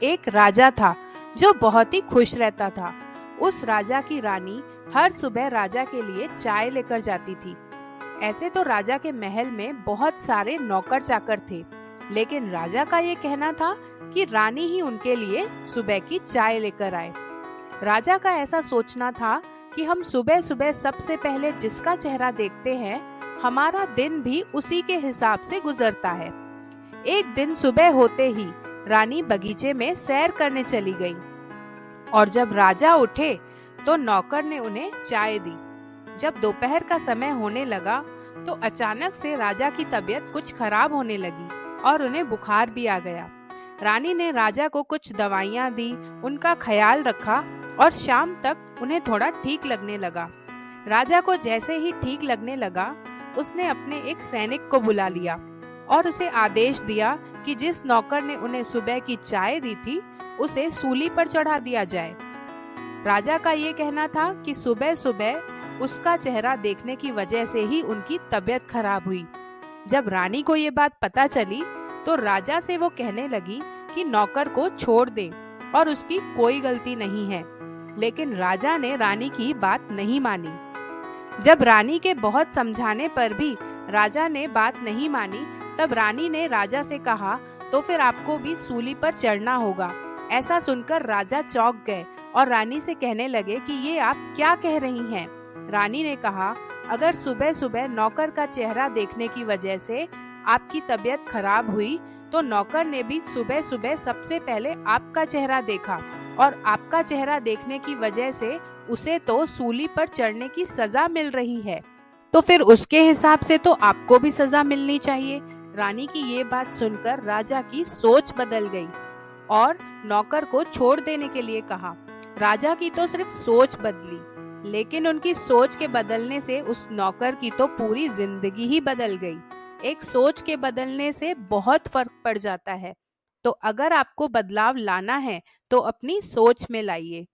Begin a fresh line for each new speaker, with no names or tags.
एक राजा था जो बहुत ही खुश रहता था। उस राजा की रानी हर सुबह राजा के लिए चाय लेकर जाती थी। ऐसे तो राजा के महल में बहुत सारे नौकर चाकर थे, लेकिन राजा का ये कहना था कि रानी ही उनके लिए सुबह की चाय लेकर आए। राजा का ऐसा सोचना था कि हम सुबह सुबह सबसे पहले जिसका चेहरा देखते हैं, हमारा दिन भी उसी के हिसाब से गुजरता है। एक दिन सुबह होते ही रानी बगीचे में सैर करने चली गई और जब राजा उठे तो नौकर ने उन्हें चाय दी। जब दोपहर का समय होने लगा तो अचानक से राजा की तबीयत कुछ खराब होने लगी और उन्हें बुखार भी आ गया। रानी ने राजा को कुछ दवाइयां दी, उनका ख्याल रखा और शाम तक उन्हें थोड़ा ठीक लगने लगा। राजा को जैसे ही ठीक लगने लगा, उसने अपने एक सैनिक को बुला लिया और उसे आदेश दिया कि जिस नौकर ने उन्हें सुबह की चाय दी थी, उसे सूली पर चढ़ा दिया जाए। राजा का ये कहना था कि सुबह सुबह उसका चेहरा देखने की वजह से ही उनकी तबीयत खराब हुई। जब रानी को ये बात पता चली तो राजा से वो कहने लगी कि नौकर को छोड़ दे और उसकी कोई गलती नहीं है, लेकिन राजा ने रानी की बात नहीं मानी। जब रानी के बहुत समझाने पर भी राजा ने बात नहीं मानी, तब रानी ने राजा से कहा, तो फिर आपको भी सूली पर चढ़ना होगा। ऐसा सुनकर राजा चौंक गए और रानी से कहने लगे कि ये आप क्या कह रही हैं? रानी ने कहा, अगर सुबह सुबह नौकर का चेहरा देखने की वजह से आपकी तबीयत खराब हुई, तो नौकर ने भी सुबह सुबह सबसे पहले आपका चेहरा देखा और आपका चेहरा देखने की वजह से उसे तो सूली पर चढ़ने की सजा मिल रही है, तो फिर उसके हिसाब से तो आपको भी सजा मिलनी चाहिए। रानी की ये बात सुनकर राजा की सोच बदल गई और नौकर को छोड़ देने के लिए कहा। राजा की तो सिर्फ सोच बदली, लेकिन उनकी सोच के बदलने से उस नौकर की तो पूरी जिंदगी ही बदल गई। एक सोच के बदलने से बहुत फर्क पड़ जाता है। तो अगर आपको बदलाव लाना है तो अपनी सोच में लाइए।